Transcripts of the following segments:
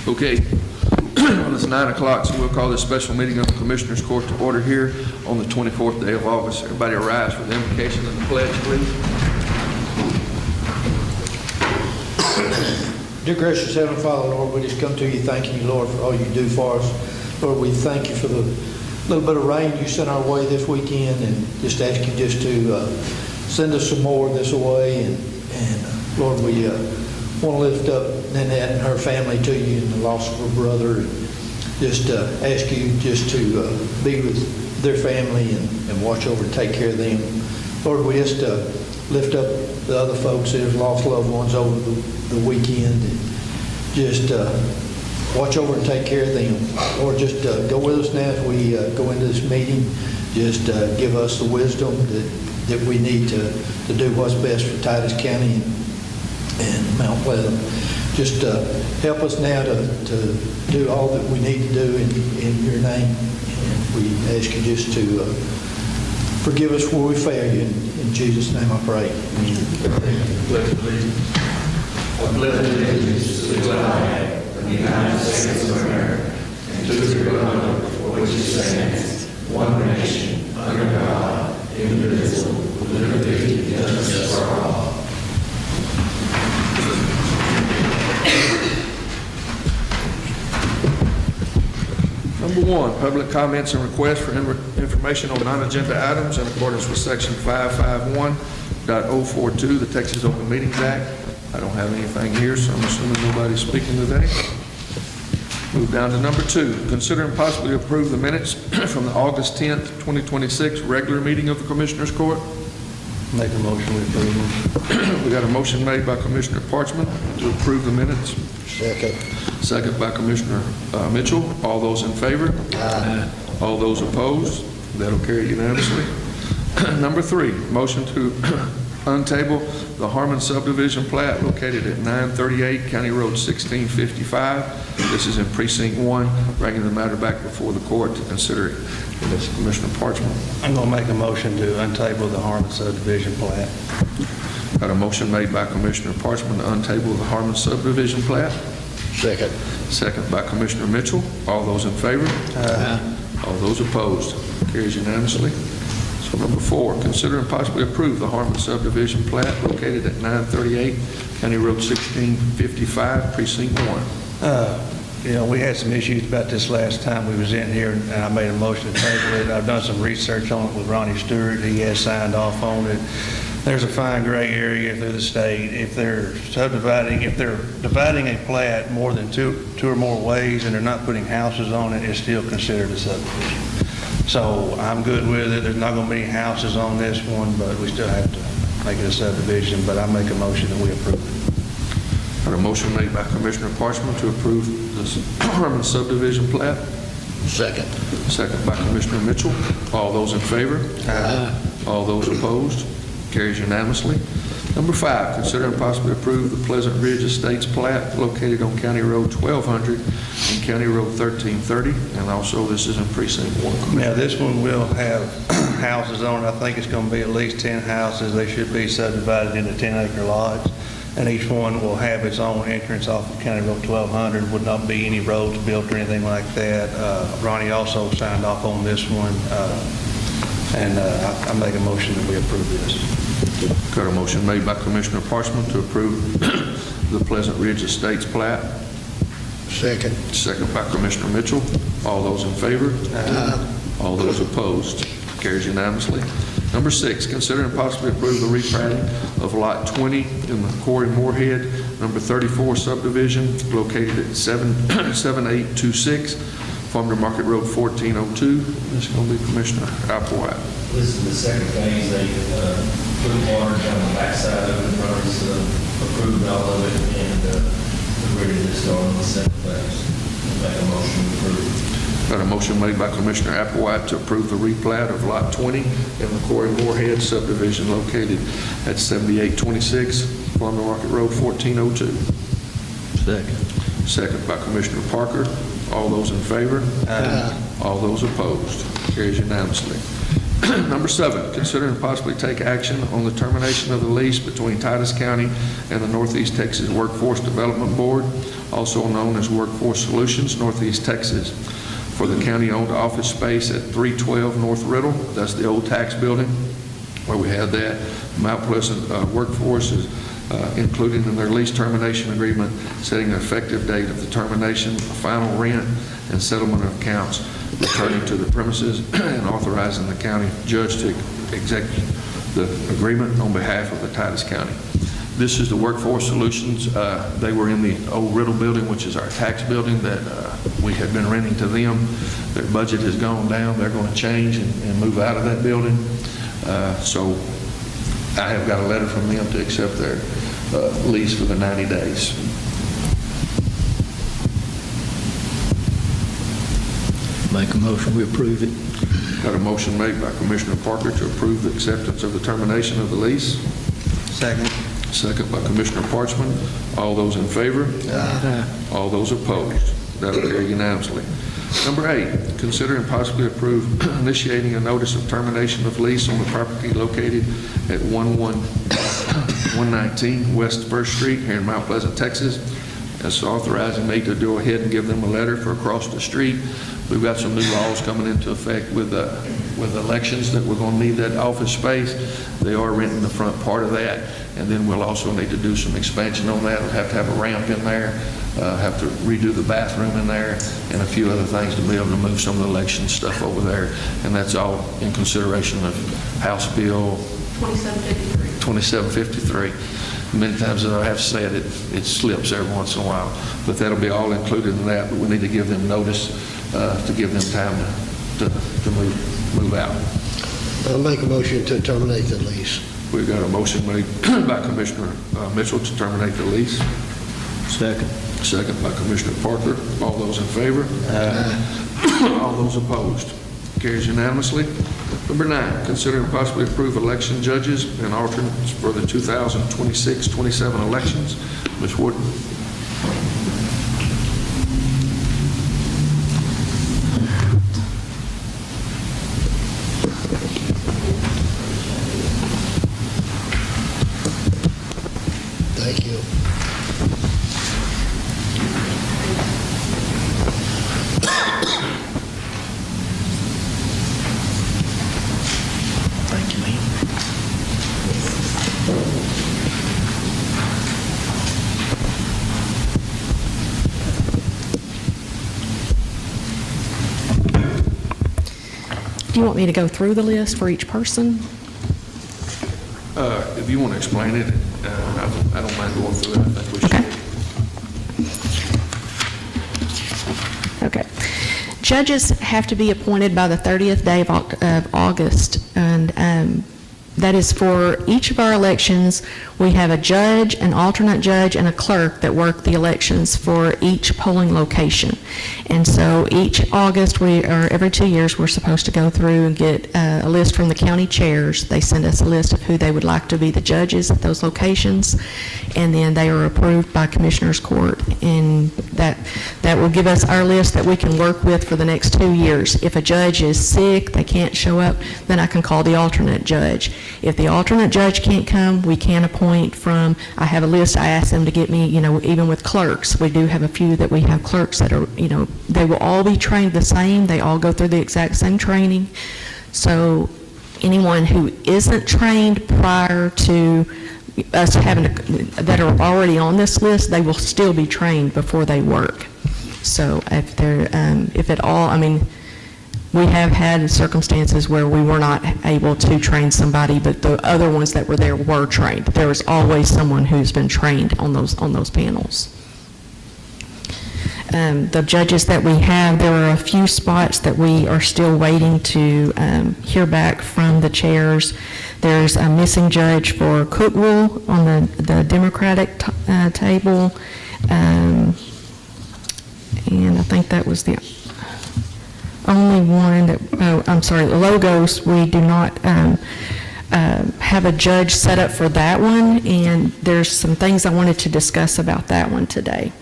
Okay, well, it's 9 o'clock, so we'll call this special meeting of the Commissioners Court to order here on the 24th day of August. Everybody rise for the invocation and the pledge, please. Dear gracious Heavenly Father, Lord, we just come to you thanking you, Lord, for all you do for us. Lord, we thank you for the little bit of rain you sent our way this weekend, and just ask you just to send us some more this way. And Lord, we want to lift up Nanette and her family to you and the loss of her brother. And just ask you just to be with their family and watch over and take care of them. Lord, we just lift up the other folks that have lost loved ones over the weekend, and just watch over and take care of them. Lord, just go with us now as we go into this meeting. Just give us the wisdom that we need to do what's best for Titus County and Mount Pleasant. Just help us now to do all that we need to do in your name. And we ask you just to forgive us where we fail you. In Jesus' name I pray. Amen. I pledge allegiance to the flag of the United States of America and to the republic for which it stands, one nation, under God, indivisible, with liberty and justice for all. Number 1, public comments and requests for information on non-agenda items in accordance with Section 551.042, the Texas Open Meetings Act. I don't have anything here, so I'm assuming nobody's speaking today. Move down to number 2, consider and possibly approve the minutes from the August 10th, 2026 regular meeting of the Commissioners Court. Make a motion we approve. We got a motion made by Commissioner Parchman to approve the minutes. Second by Commissioner Mitchell. All those in favor? Aye. All those opposed? That'll carry unanimously. Number 3, motion to untable the Harmon Subdivision Plat located at 938 County Road 1655. This is in Precinct 1, bringing the matter back before the court to consider it. That's Commissioner Parchman. I'm going to make a motion to untable the Harmon Subdivision Plat. Got a motion made by Commissioner Parchman to untable the Harmon Subdivision Plat. Second. Second by Commissioner Mitchell. All those in favor? Aye. All those opposed? Carries unanimously. So number 4, consider and possibly approve the Harmon Subdivision Plat located at 938 County Road 1655, Precinct 1. We had some issues about this last time we was in here, and I made a motion to table it. I've done some research on it with Ronnie Stewart. He has signed off on it. There's a fine gray area through the state. If they're dividing a plat more than two or more ways and they're not putting houses on it, it's still considered a subdivision. So I'm good with it. There's not going to be any houses on this one, but we still have to make it a subdivision. But I make a motion that we approve it. Got a motion made by Commissioner Parchman to approve this Harmon Subdivision Plat. Second. Second by Commissioner Mitchell. All those in favor? Aye. All those opposed? Carries unanimously. Number 5, consider and possibly approve the Pleasant Ridge Estates Plat located on County Road 1200 and County Road 1330, and also this is in Precinct 1. Now, this one will have houses on it. I think it's going to be at least 10 houses. They should be subdivided into 10-acre lots, and each one will have its own entrance off of County Road 1200. Would not be any roads built or anything like that. Ronnie also signed off on this one, and I make a motion that we approve this. Got a motion made by Commissioner Parchman to approve the Pleasant Ridge Estates Plat. Second. Second by Commissioner Mitchell. All those in favor? Aye. All those opposed? Carries unanimously. Number 6, consider and possibly approve the replatting of Lot 20 in the Corey Moorhead, number 34 subdivision, located at 7826, Farmer Market Road 1402. This is going to be Commissioner Applewhite. This is the second phase. They put water down the backside of it, first approved all of it, and we're ready to start on the second phase. Make a motion to approve. Got a motion made by Commissioner Applewhite to approve the replat of Lot 20 in the Corey Moorhead subdivision located at 7826 Farmer Market Road 1402. Second. Second by Commissioner Parker. All those in favor? Aye. All those opposed? Carries unanimously. Number 7, consider and possibly take action on the termination of the lease between Titus County and the Northeast Texas Workforce Development Board, also known as Workforce Solutions Northeast Texas, for the county-owned office space at 312 North Riddle. That's the old tax building where we had that. Mount Pleasant Workforce is included in their lease termination agreement, setting the effective date of the termination, final rent, and settlement of accounts, returning to the premises, and authorizing the county judge to execute the agreement on behalf of the Titus County. This is the Workforce Solutions. They were in the old Riddle building, which is our tax building that we had been renting to them. Their budget has gone down. They're going to change and move out of that building. So I have got a letter from them to accept their lease for the 90 days. Make a motion, we approve it. Got a motion made by Commissioner Parker to approve the acceptance of the termination of the lease. Second. Second by Commissioner Parchman. All those in favor? Aye. All those opposed? That'll carry unanimously. Number 8, consider and possibly approve initiating a notice of termination of lease on the property located at 119 West 1st Street here in Mount Pleasant, Texas. That's authorizing me to go ahead and give them a letter for across the street. We've got some new laws coming into effect with elections that we're going to need that office space. They are renting the front part of that, and then we'll also need to do some expansion on that. We'll have to have a ramp in there, have to redo the bathroom in there, and a few other things to be able to move some of the election stuff over there. And that's all in consideration of House Bill 2753. Many times, as I have said, it slips every once in a while, but that'll be all included in that. But we need to give them notice to give them time to move out. I'll make a motion to terminate the lease. We've got a motion made by Commissioner Mitchell to terminate the lease. Second. Second by Commissioner Parker. All those in favor? Aye. All those opposed? Carries unanimously. Number 9, consider and possibly approve election judges and alternates for the 2026-27 elections. Ms. Wharton. Thank you. Thank you, ma'am. Do you want me to go through the list for each person? If you want to explain it, I don't mind going through it. I think we should. Okay. Judges have to be appointed by the 30th day of August, and that is for each of our elections. We have a judge, an alternate judge, and a clerk that work the elections for each polling location. And so each August, every 2 years, we're supposed to go through and get a list from the county chairs. They send us a list of who they would like to be the judges at those locations, and then they are approved by Commissioners Court, and that will give us our list that we can work with for the next 2 years. If a judge is sick, they can't show up, then I can call the alternate judge. If the alternate judge can't come, we can appoint from, I have a list I asked them to get me, even with clerks. We do have a few that we have clerks that are, they will all be trained the same. They all go through the exact same training. So anyone who isn't trained prior to us that are already on this list, they will still be trained before they work. So if at all, we have had circumstances where we were not able to train somebody, but the other ones that were there were trained. There was always someone who's been trained on those panels. The judges that we have, there are a few spots that we are still waiting to hear back from the chairs. There's a missing judge for Cookville on the Democratic table, and I think that was the only one that, the Logos, we do not have a judge set up for that one, and there's some things I wanted to discuss about that one today.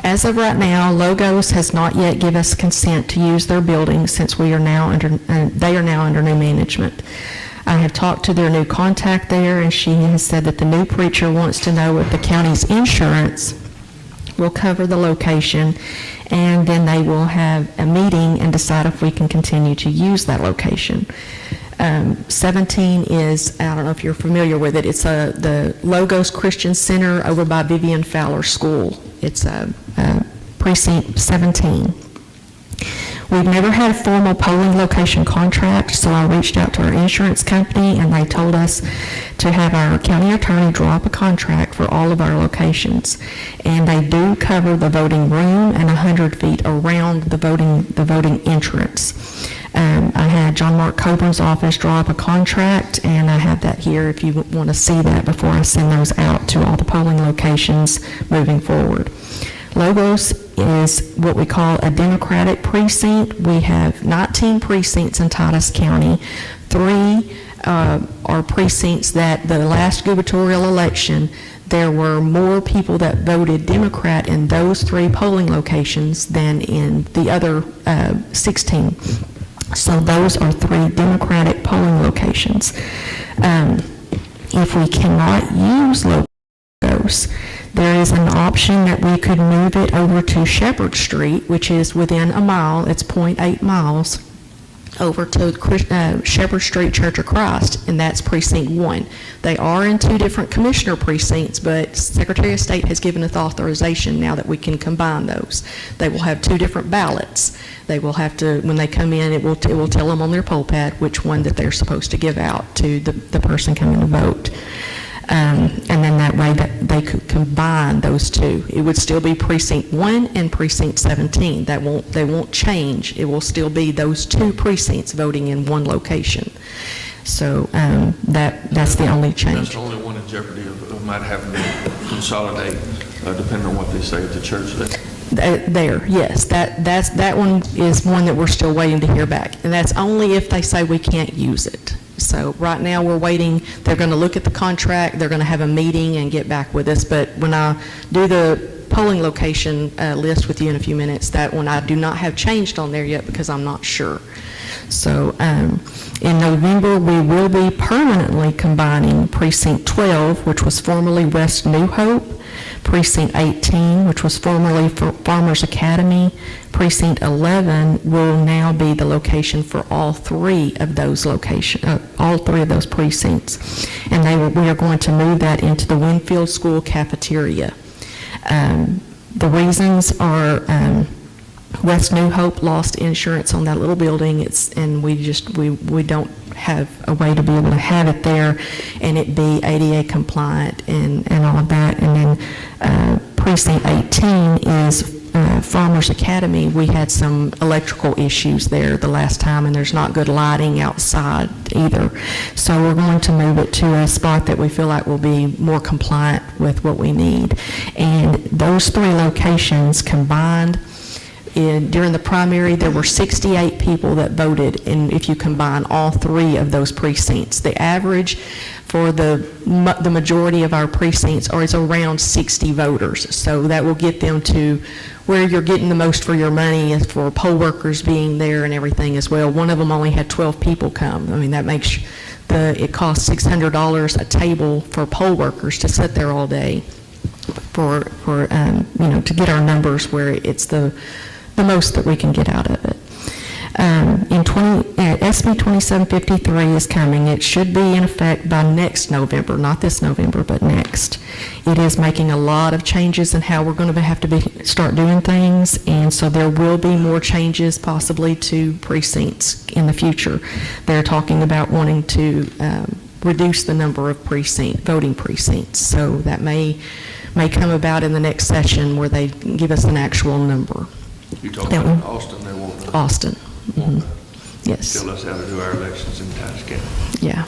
As of right now, Logos has not yet given us consent to use their building since they are now under new management. I have talked to their new contact there, and she has said that the new preacher wants to know if the county's insurance will cover the location, and then they will have a meeting and decide if we can continue to use that location. 17 is, I don't know if you're familiar with it, it's the Logos Christian Center over by Vivian Fowler School. It's Precinct 17. We've never had a formal polling location contract, so I reached out to our insurance company, and they told us to have our county attorney draw up a contract for all of our locations. And they do cover the voting room and 100 feet around the voting entrance. I had John Mark Coburn's office draw up a contract, and I have that here if you want to see that before I send those out to all the polling locations moving forward. Logos is what we call a Democratic precinct. We have 19 precincts in Titus County. 3 are precincts that the last gubernatorial election, there were more people that voted Democrat in those 3 polling locations than in the other 16. So those are 3 Democratic polling locations. If we cannot use Logos, there is an option that we could move it over to Shepherd Street, which is within a mile, it's 0.8 miles, over to Shepherd Street Church of Christ, and that's Precinct 1. They are in 2 different commissioner precincts, but Secretary of State has given us authorization now that we can combine those. They will have 2 different ballots. They will have to, when they come in, it will tell them on their poll pad which one that they're supposed to give out to the person coming to vote. And then that way that they could combine those 2. It would still be Precinct 1 and Precinct 17. They won't change. It will still be those 2 precincts voting in one location. So that's the only change. That's the only one in jeopardy of might having to consolidate, depending on what they say at the church there. Yes, that one is one that we're still waiting to hear back, and that's only if they say we can't use it. So right now we're waiting. They're going to look at the contract. They're going to have a meeting and get back with us. But when I do the polling location list with you in a few minutes, that one I do not have changed on there yet because I'm not sure. So in November, we will be permanently combining Precinct 12, which was formerly West New Hope, Precinct 18, which was formerly Farmers Academy. Precinct 11 will now be the location for all 3 of those precincts. And we are going to move that into the Winfield School cafeteria. The reasons are West New Hope lost insurance on that little building, and we don't have a way to be able to have it there and it be ADA compliant and all of that. And then Precinct 18 is Farmers Academy. We had some electrical issues there the last time, and there's not good lighting outside either. So we're going to move it to a spot that we feel like will be more compliant with what we need. And those 3 locations combined, during the primary, there were 68 people that voted, and if you combine all 3 of those precincts, the average for the majority of our precincts is around 60 voters. So that will get them to where you're getting the most for your money is for poll workers being there and everything as well. One of them only had 12 people come. I mean, that makes it costs $600 a table for poll workers to sit there all day for to get our numbers where it's the most that we can get out of it. SB 2753 is coming. It should be in effect by next November, not this November, but next. It is making a lot of changes in how we're going to have to start doing things, and so there will be more changes possibly to precincts in the future. They're talking about wanting to reduce the number of voting precincts, so that may come about in the next session where they give us an actual number. You talking about Austin? They won't. Austin. Mm-hmm. Yes. Tell us how to do our elections in Titus County. Yeah.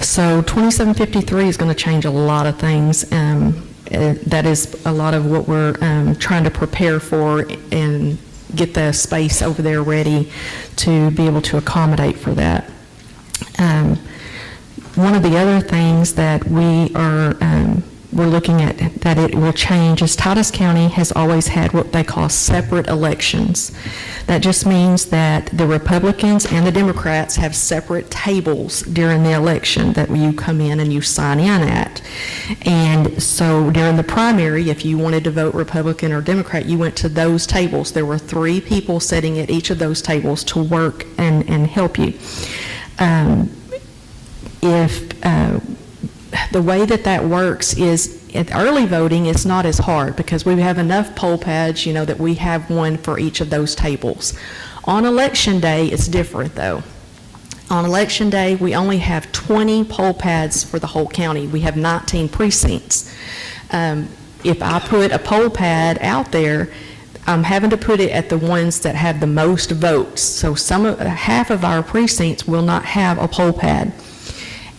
So 2753 is going to change a lot of things. That is a lot of what we're trying to prepare for and get the space over there ready to be able to accommodate for that. One of the other things that we are we're looking at that it will change is Titus County has always had what they call separate elections. That just means that the Republicans and the Democrats have separate tables during the election that you come in and you sign in at. And so during the primary, if you wanted to vote Republican or Democrat, you went to those tables. There were 3 people sitting at each of those tables to work and help you. The way that works is at early voting, it's not as hard because we have enough poll pads, that we have one for each of those tables. On election day, it's different though. On election day, we only have 20 poll pads for the whole county. We have 19 precincts. If I put a poll pad out there, I'm having to put it at the ones that have the most votes. So half of our precincts will not have a poll pad.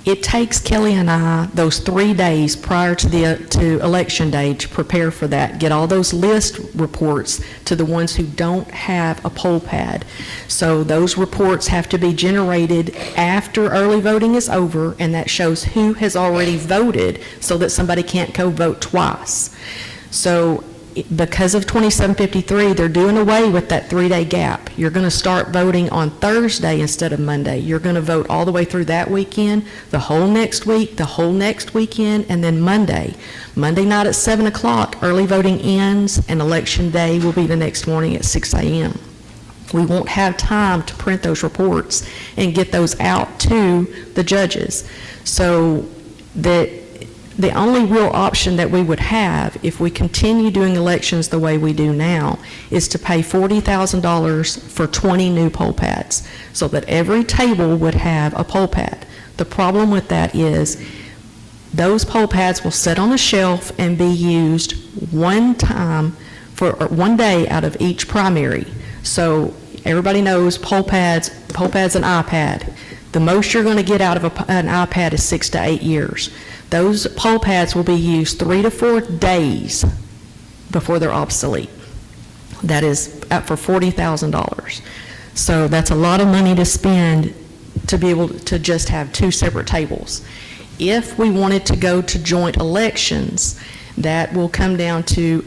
It takes Kelly and I those 3 days prior to election day to prepare for that, get all those list reports to the ones who don't have a poll pad. So those reports have to be generated after early voting is over, and that shows who has already voted so that somebody can't go vote twice. So because of 2753, they're doing away with that 3-day gap. You're going to start voting on Thursday instead of Monday. You're going to vote all the way through that weekend, the whole next week, the whole next weekend, and then Monday. Monday night at 7 o'clock, early voting ends, and election day will be the next morning at 6 a.m. We won't have time to print those reports and get those out to the judges. So the only real option that we would have if we continue doing elections the way we do now is to pay $40,000 for 20 new poll pads so that every table would have a poll pad. The problem with that is those poll pads will sit on a shelf and be used one time for 1 day out of each primary. So everybody knows poll pad's an iPad. The most you're going to get out of an iPad is 6 to 8 years. Those poll pads will be used 3 to 4 days before they're obsolete. That is up for $40,000. So that's a lot of money to spend to be able to just have 2 separate tables. If we wanted to go to joint elections, that will come down to,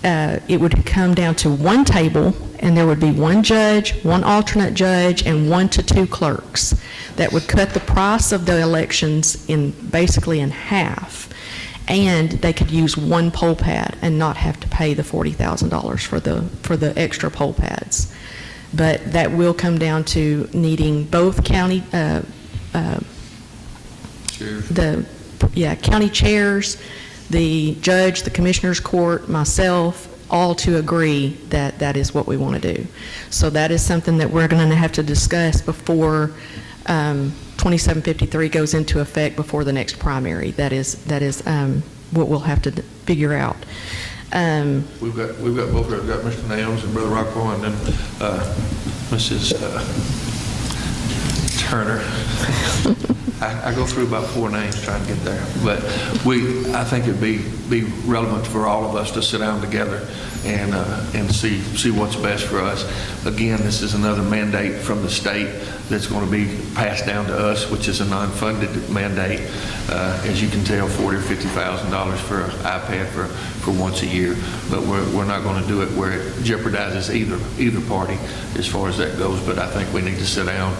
it would come down to 1 table, and there would be 1 judge, 1 alternate judge, and 1 to 2 clerks. That would cut the price of the elections basically in half, and they could use 1 poll pad and not have to pay the $40,000 for the extra poll pads. But that will come down to needing both county county chairs, the judge, the commissioner's court, myself, all to agree that that is what we want to do. So that is something that we're going to have to discuss before 2753 goes into effect, before the next primary. That is what we'll have to figure out. We've got both. We've got Mr. Nams and Brother Rockwell, and then Mrs. Turner. I go through about 4 names trying to get there, but I think it'd be relevant for all of us to sit down together and see what's best for us. Again, this is another mandate from the state that's going to be passed down to us, which is a non-funded mandate. As you can tell, $40,000 or $50,000 for an iPad for once a year, but we're not going to do it where it jeopardizes either party as far as that goes. But I think we need to sit down,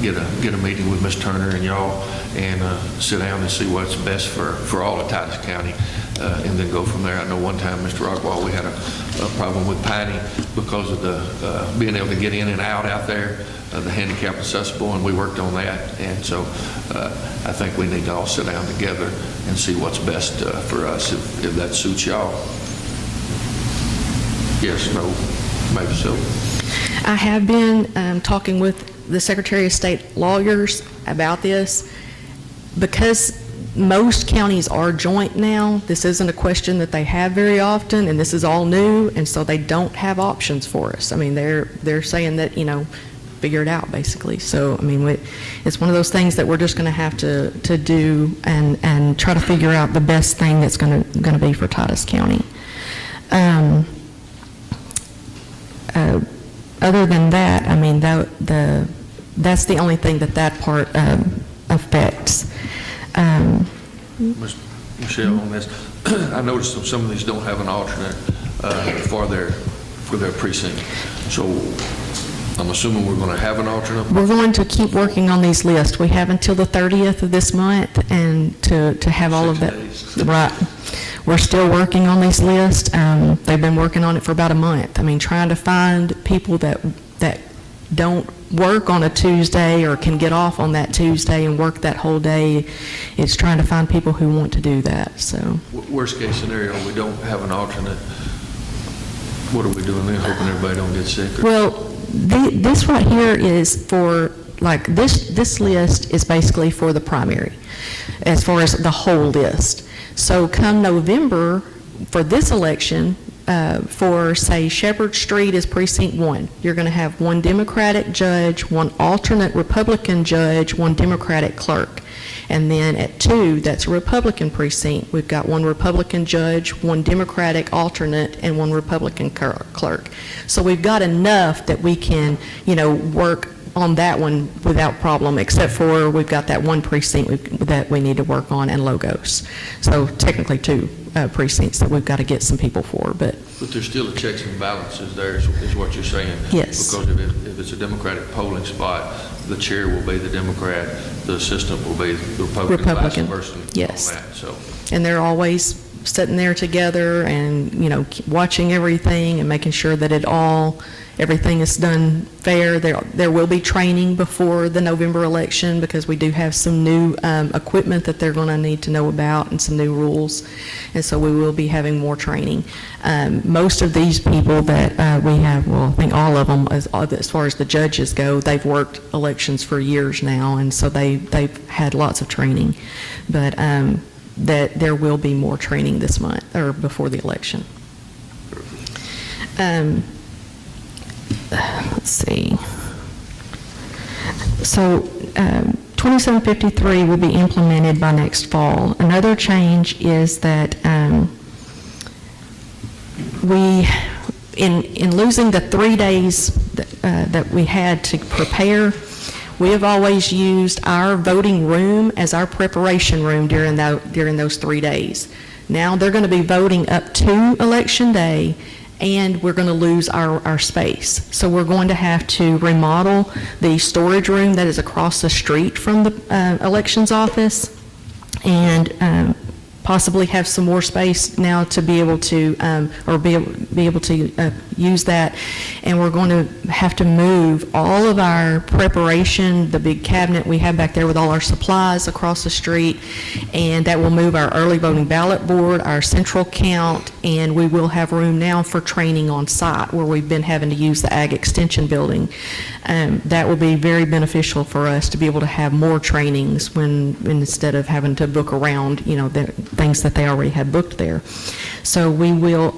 get a meeting with Ms. Turner and y'all, and sit down and see what's best for all of Titus County, and then go from there. I know one time, Mr. Rockwell, we had a problem with Piney because of the being able to get in and out there, the handicap accessible, and we worked on that. And so I think we need to all sit down together and see what's best for us, if that suits y'all. Yes, no, maybe so. I have been talking with the Secretary of State lawyers about this. Because most counties are joint now, this isn't a question that they have very often, and this is all new, and so they don't have options for us. I mean, they're saying that, figure it out, basically. So, I mean, it's one of those things that we're just going to have to do and try to figure out the best thing that's going to be for Titus County. Other than that, I mean, that's the only thing that part affects. Ms. Michelle, on this. I noticed that some of these don't have an alternate for their precinct. So I'm assuming we're going to have an alternate? We're going to keep working on these lists. We have until the 30th of this month and to have all of 6 that. days. Right. We're still working on these lists. They've been working on it for about a month. I mean, trying to find people that don't work on a Tuesday or can get off on that Tuesday and work that whole day. It's trying to find people who want to do that, so. Worst case scenario, we don't have an alternate. What are we doing then, hoping everybody don't get sick? Well, this right here is for, like, this list is basically for the primary, as far as the whole list. So come November, for this election, for, say, Shepherd Street is Precinct 1, you're going to have one Democratic judge, one alternate Republican judge, one Democratic clerk. And then at 2, that's a Republican precinct. We've got one Republican judge, one Democratic alternate, and one Republican clerk. So we've got enough that we can, work on that one without problem, except for we've got that one precinct that we need to work on and logos. So technically 2 precincts that we've got to get some people for, but. But there's still a checks and balances there, is what you're saying. Yes. Because if it's a Democratic polling spot, the chair will be the Democrat, the assistant will be the Republican vice versa. Yes. On that, so. And they're always sitting there together and, watching everything and making sure that everything is done fair. There will be training before the November election because we do have some new equipment that they're going to need to know about and some new rules. And so we will be having more training. Most of these people that we have, well, I think all of them, as far as the judges go, they've worked elections for years now, and so they've had lots of training. But that there will be more training this month or before the election. Let's see. So 2753 will be implemented by next fall. Another change is that we, in losing the 3 days that we had to prepare, we have always used our voting room as our preparation room during those 3 days. Now they're going to be voting up to Election Day, and we're going to lose our space. So we're going to have to remodel the storage room that is across the street from the elections office, and possibly have some more space now to be able to, be able to use that. And we're going to have to move all of our preparation, the big cabinet we have back there with all our supplies across the street, and that will move our early voting ballot board, our central count, and we will have room now for training on site where we've been having to use the Ag Extension building. That will be very beneficial for us to be able to have more trainings instead of having to book around, the things that they already had booked there. So we will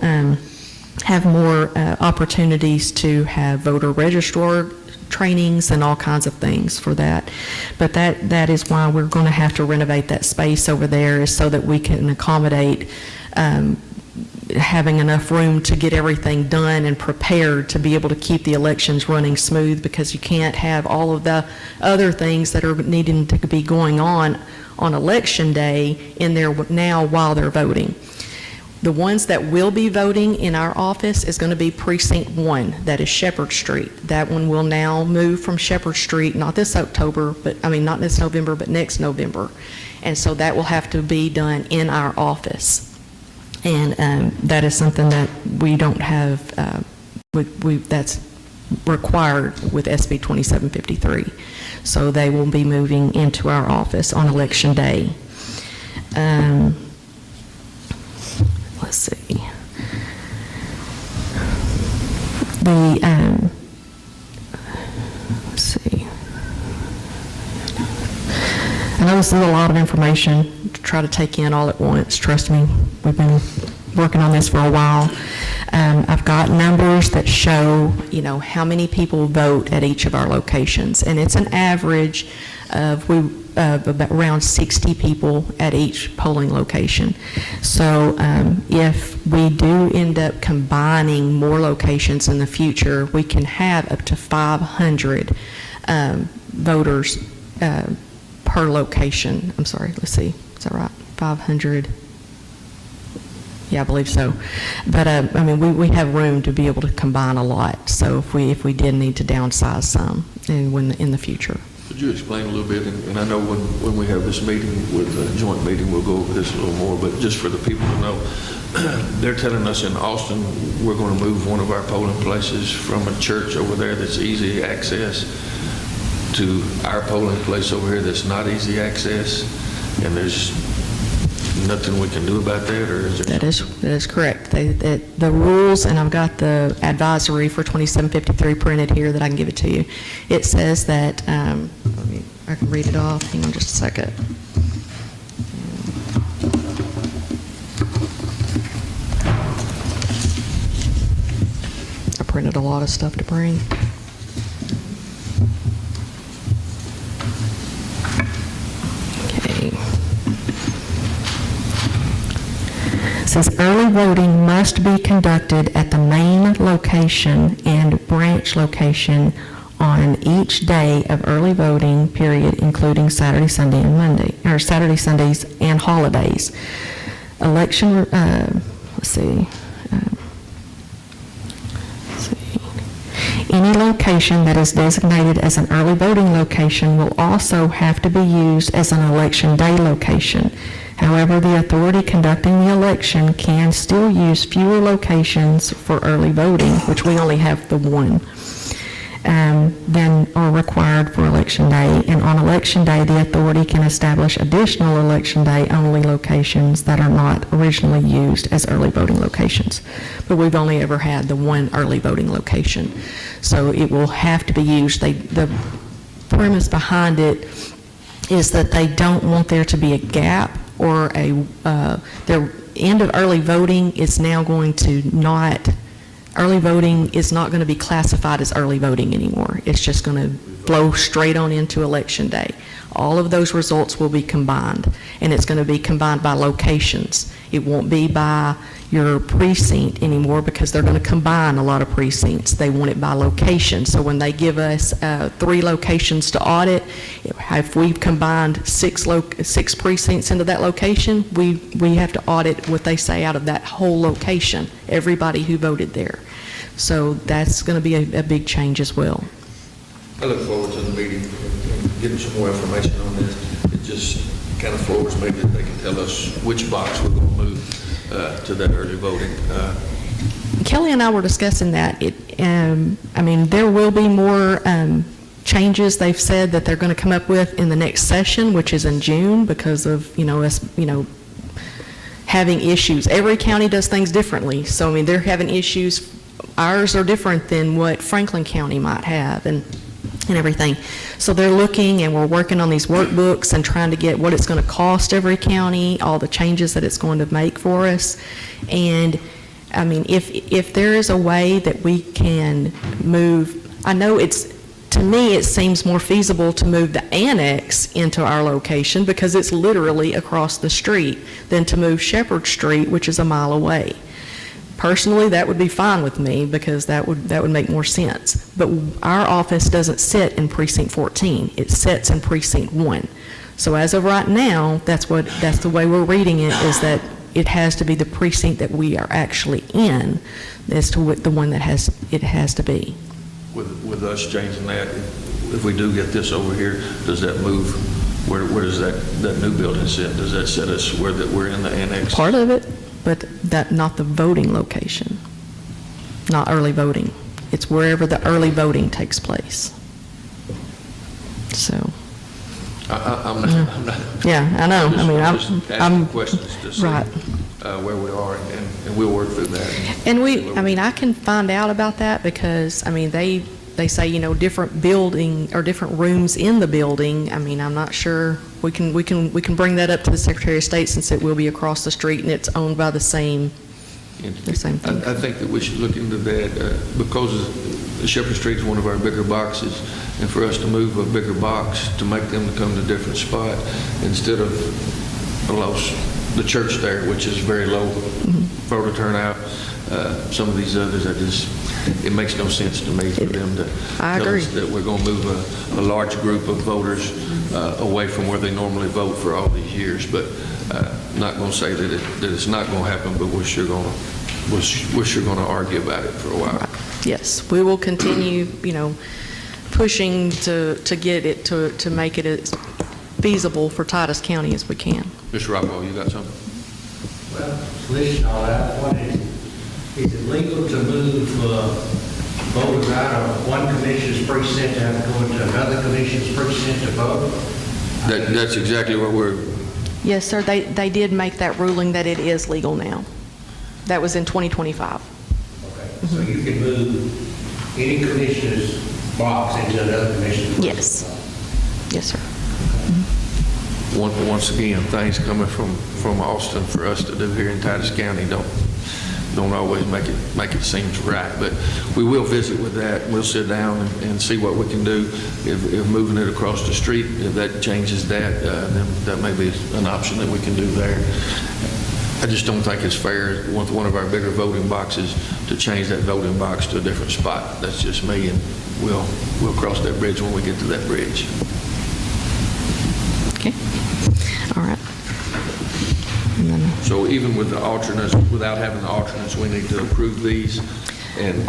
have more opportunities to have voter registrar trainings and all kinds of things for that. But that is why we're going to have to renovate that space over there, is so that we can accommodate having enough room to get everything done and prepared to be able to keep the elections running smooth, because you can't have all of the other things that are needing to be going on Election Day in there now while they're voting. The ones that will be voting in our office is going to be Precinct 1, that is Shepherd Street. That one will now move from Shepherd Street, not this October, not this November, but next November. And so that will have to be done in our office. And that is something that we don't have, that's required with SB 2753. So they will be moving into our office on Election Day. Let's see. Let's see. I know this is a lot of information to try to take in all at once. Trust me, we've been working on this for a while. I've got numbers that show, how many people vote at each of our locations, and it's an average of about around 60 people at each polling location. So if we do end up combining more locations in the future, we can have up to 500 voters per location. I'm sorry, let's see, is that right? 500. Yeah, I believe so. But, I mean, we have room to be able to combine a lot, so if we did need to downsize some in the future. Could you explain a little bit, and I know when we have this meeting with a joint meeting, we'll go over this a little more, but just for the people to know, they're telling us in Austin, we're going to move one of our polling places from a church over there that's easy access to our polling place over here that's not easy access, and there's nothing we can do about that, or is there? That is correct. The rules, and I've got the advisory for 2753 printed here that I can give it to you. It says that, I can read it off. Hang on just a second. I printed a lot of stuff to bring. It says early voting must be conducted at the main location and branch location on each day of early voting period, including Saturday, Sunday, and Monday, or Saturday, Sundays, and holidays. Election, let's see. Any location that is designated as an early voting location will also have to be used as an election day location. However, the authority conducting the election can still use fewer locations for early voting, which we only have the one, than are required for election day. And on election day, the authority can establish additional election day only locations that are not originally used as early voting locations. But we've only ever had the one early voting location. So it will have to be used. The premise behind it is that they don't want there to be a gap or their end of early voting is now going to not, early voting is not going to be classified as early voting anymore. It's just going to flow straight on into election day. All of those results will be combined, and it's going to be combined by locations. It won't be by your precinct anymore because they're going to combine a lot of precincts. They want it by location. So when they give us 3 locations to audit, if we've combined 6 precincts into that location, we have to audit what they say out of that whole location, everybody who voted there. So that's going to be a big change as well. I look forward to the meeting, getting some more information on this. It just kind of floors me that they can tell us which box we're going to move to that early voting. Kelly and I were discussing that. I mean, there will be more changes they've said that they're going to come up with in the next session, which is in June, because of, us, having issues. Every county does things differently. So, I mean, they're having issues. Ours are different than what Franklin County might have and everything. So they're looking, and we're working on these workbooks and trying to get what it's going to cost every county, all the changes that it's going to make for us. And I mean, if there is a way that we can move, I know to me, it seems more feasible to move the annex into our location because it's literally across the street than to move Shepherd Street, which is a mile away. Personally, that would be fine with me because that would make more sense. But our office doesn't sit in Precinct 14. It sits in Precinct 1. So as of right now, that's the way we're reading it, is that it has to be the precinct that we are actually in as to what the one that it has to be. With us changing that, if we do get this over here, does that move? Where does that new building sit? Does that set us where that we're in the annex? Part of it. But not the voting location, not early voting. It's wherever the early voting takes place. So. I'm not. Yeah, I know. I'm asking questions to see right. Where we are, and we'll work through that. And I can find out about that because, they say, different building or different rooms in the building. I'm not sure. We can bring that up to the Secretary of State since it will be across the street and it's owned by the same thing. I think that we should look into that because Shepherd Street is one of our bigger boxes, and for us to move a bigger box to make them come to a different spot instead of the church there, which is very low voter turnout, Some of these others, it makes no sense to me for them to I tell agree. us that we're going to move a large group of voters away from where they normally vote for all these years. But I'm not going to say that it's not going to happen, but we're sure going to argue about it for a while. Yes, we will continue, pushing to get it, to make it as feasible for Titus County as we can. Mr. Rockwell, you got something? Well, listen, all that, what is it legal to move voters out of one commission's precinct to have to go into another commission's precinct to vote? That's exactly what we're, Yes, sir, they did make that ruling that it is legal now. That was in 2025. Okay, so you can move any commissioner's box into another commission's? Yes. Yes, sir. once again, things coming from Austin for us to do here in Titus County don't always make it seem right, but we will visit with that. We'll sit down and see what we can do. If moving it across the street, if that changes that, then that may be an option that we can do there. I just don't think it's fair with one of our bigger voting boxes to change that voting box to a different spot. That's just me, and we'll cross that bridge when we get to that bridge. Okay. All right. And then, So even with the alternates, without having the alternates, we need to approve these. And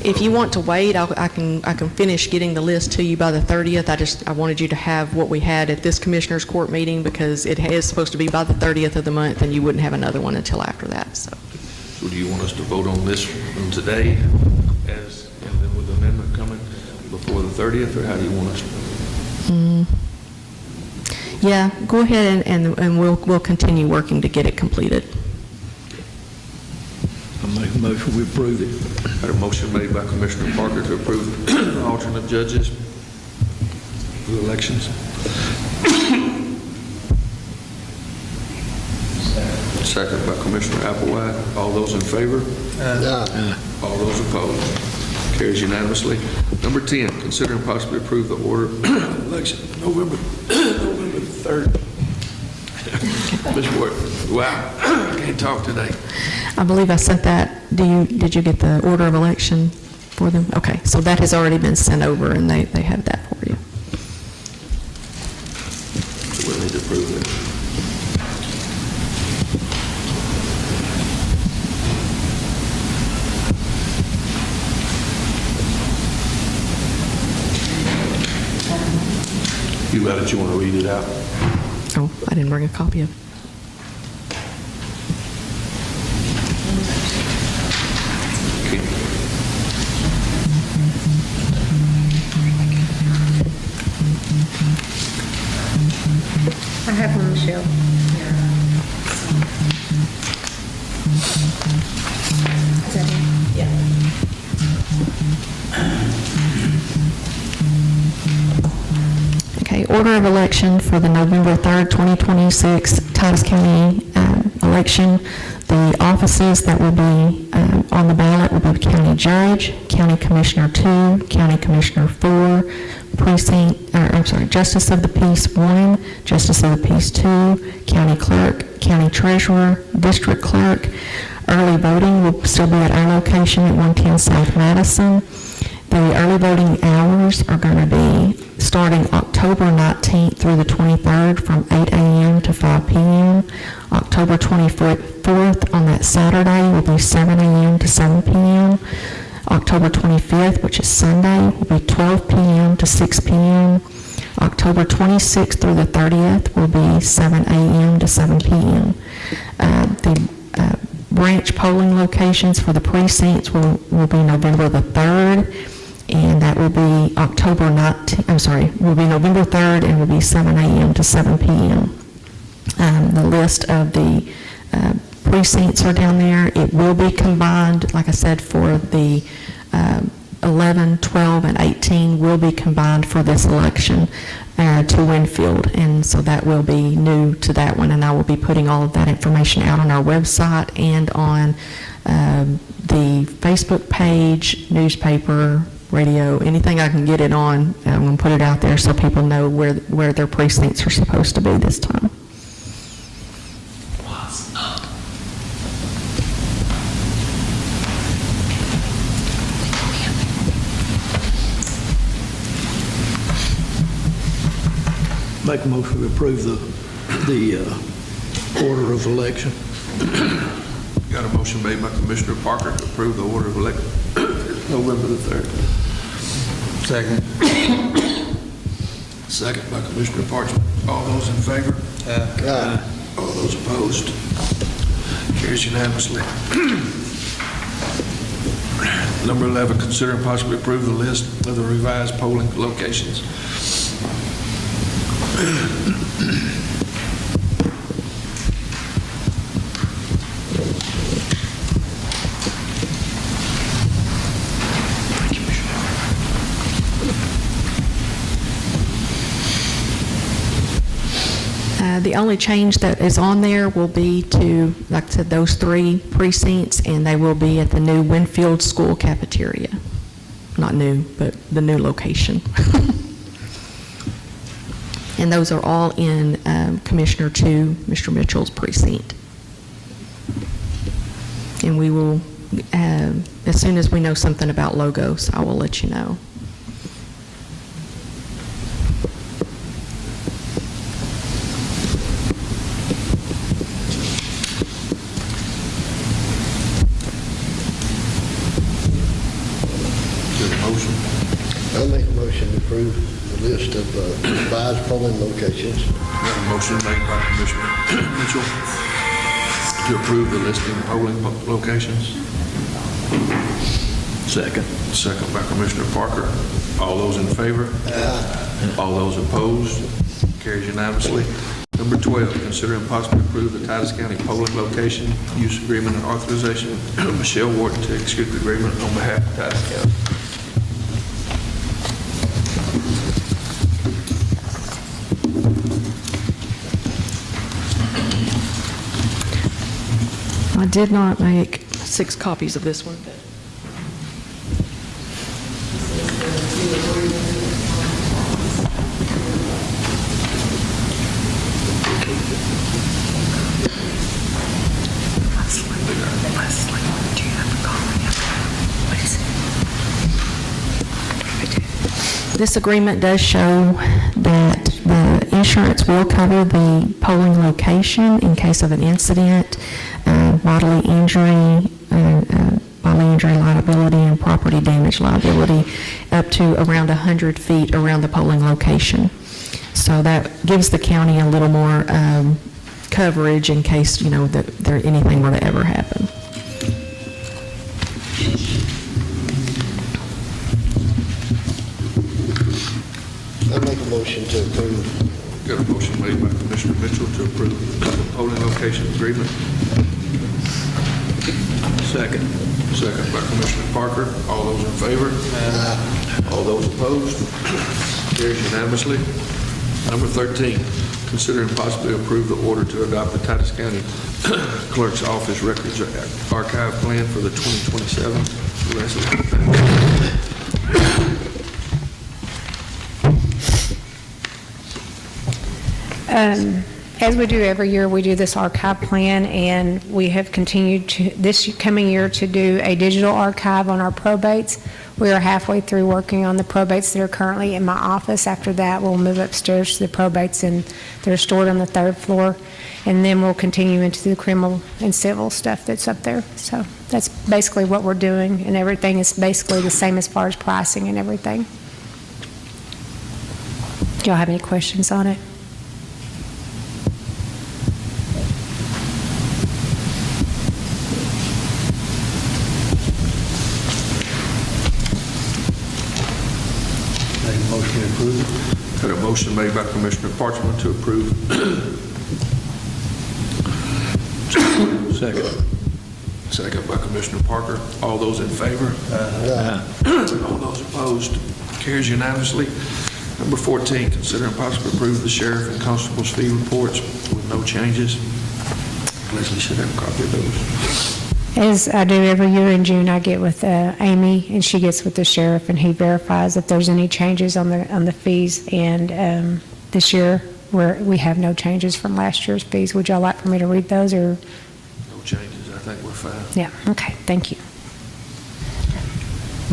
if you want to wait, I can finish getting the list to you by the 30th. I wanted you to have what we had at this Commissioners Court meeting, because it is supposed to be by the 30th of the month, and you wouldn't have another one until after that. So do you want us to vote on this one today, and then with the amendment coming before the 30th, or how do you want us to? yeah, go ahead and we'll continue working to get it completed. I make a motion, we approve it. Got a motion made by Commissioner Parker to approve the alternate judges for the elections. Second by Commissioner Applewhite. All those in favor? All those opposed? Carries unanimously. Number 10, consider and possibly approve the order of election November 3rd. Ms. Ward, wow, I can't talk today. I believe I sent that. Did you get the order of election for them? Okay, so that has already been sent over, and they have that for you. So we'll need to approve it. You got it, you want to read it out? Oh, I didn't bring a copy of it. Okay. I have one, Michelle. Is that it? Yeah. Okay, order of election for the November 3rd, 2026 Titus County election. The offices that will be on the ballot will be the County Judge, County Commissioner 2, County Commissioner 4, Justice of the Peace 1, Justice of the Peace 2, County Clerk, County Treasurer, District Clerk. Early voting will still be at our location at 110 South Madison. The early voting hours are going to be starting October 19th through the 23rd from 8 a.m. to 5 p.m. October 24th on that Saturday will be 7 a.m. to 7 p.m. October 25th, which is Sunday, will be 12 p.m. to 6 p.m. October 26th through the 30th will be 7 a.m. to 7 p.m. The branch polling locations for the precincts will be November the 3rd, and that will be will be November 3rd, and will be 7 a.m. to 7 p.m. The list of the precincts are down there. It will be combined, like I said, for the 11, 12, and 18 will be combined for this election to Winfield, and so that will be new to that one, and I will be putting all of that information out on our website and on the Facebook page, newspaper, radio, anything I can get it on. I'm going to put it out there so people know where their precincts are supposed to be this time. Make a motion to approve the order of election. Got a motion made by Commissioner Parker to approve the order of election November the 3rd. Second. Second by Commissioner Parchman. All those in favor? Aye. All those opposed? Carries unanimously. Number 11, consider and possibly approve the list of the revised polling locations. The only change that is on there will be to, like I said, those 3 precincts, and they will be at the new Winfield School cafeteria. Not new, but the new location. And those are all in Commissioner 2, Mr. Mitchell's precinct. And we will, as soon as we know something about logos, I will let you know. I'll make a motion to approve the list of revised polling locations. Got a motion made by Commissioner Mitchell to approve the listing of polling locations. Second. Second by Commissioner Parker. All those in favor? All those opposed? Carries unanimously. Number 12, consider and possibly approve the Titus County polling location use agreement and authorization of Michelle Wharton to execute the agreement on behalf of Titus County. I did not make 6 copies of this one, but this agreement does show that the insurance will cover the polling location in case of an incident, bodily injury liability, and property damage liability up to around 100 feet around the polling location. So that gives the county a little more coverage in case, that anything were to ever happen. I'll make a motion to approve. Got a motion made by Commissioner Mitchell to approve the polling location agreement. Second. Second by Commissioner Parker. All those in favor? All those opposed? Carries unanimously. Number 13, consider and possibly approve the order to adopt the Titus County Clerk's Office Records Archive Plan for the 2027 lesson. As we do every year, we do this archive plan, and we have continued to, this coming year, to do a digital archive on our probates. We are halfway through working on the probates that are currently in my office. After that, we'll move upstairs to the probates, and they're stored on the 3rd floor. And then we'll continue into the criminal and civil stuff that's up there. So that's basically what we're doing, and everything is basically the same as far as pricing and everything. Do y'all have any questions on it? Motion to approve. Got a motion made by Commissioner Parchman to approve. Second. Second by Commissioner Parker. All those in favor? All those opposed? Carries unanimously. Number 14, consider and possibly approve the sheriff and constable's fee reports with no changes. Leslie should have a copy of those. As I do every year in June, I get with Amy, and she gets with the sheriff, and he verifies if there's any changes on the fees. And this year, we have no changes from last year's fees. Would y'all like for me to read those, or? No changes. I think we're fine. Yeah, okay, thank you.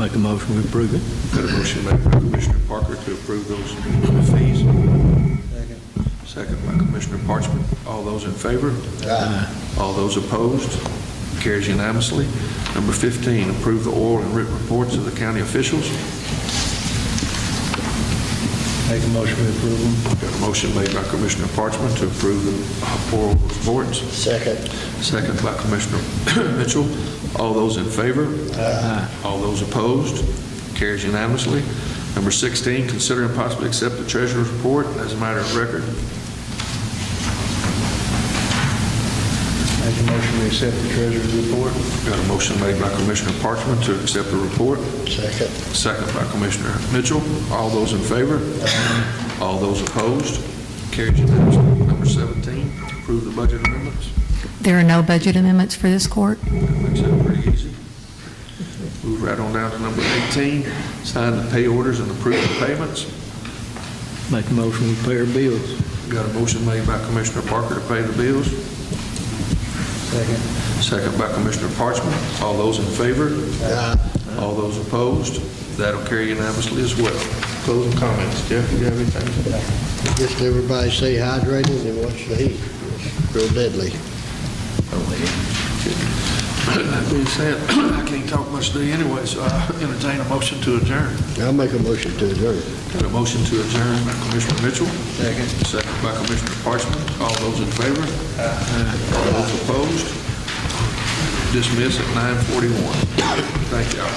Make a motion to approve it. Got a motion made by Commissioner Parker to approve those fees. Second by Commissioner Parchman. All those in favor? Aye. All those opposed? Carries unanimously. Number 15, approve the oral and written reports of the county officials. Make a motion to approve them. Got a motion made by Commissioner Parchman to approve the oral reports. Second. Second by Commissioner Mitchell. All those in favor? Aye. All those opposed? Carries unanimously. Number 16, consider and possibly accept the treasurer's report as a matter of record. Make a motion to accept the treasurer's report. Got a motion made by Commissioner Parchman to accept the report. Second. Second by Commissioner Mitchell. All those in favor? All those opposed? Carries unanimously. Number 17, approve the budget amendments. There are no budget amendments for this court. That makes that pretty easy. Move right on down to number 18, sign the pay orders and approve the payments. Make a motion to pay our bills. Got a motion made by Commissioner Parker to pay the bills. Second. Second by Commissioner Parchman. All those in favor? Aye. All those opposed? That'll carry unanimously as well. Closing comments. Jeff, you have anything? Just everybody stay hydrated and watch the heat. It's real deadly. That being said, I can't talk much today anyway, so I entertain a motion to adjourn. I'll make a motion to adjourn. Got a motion to adjourn by Commissioner Mitchell. Second. Second by Commissioner Parchman. All those in favor? All those opposed? Dismiss at 9:41. Thank y'all.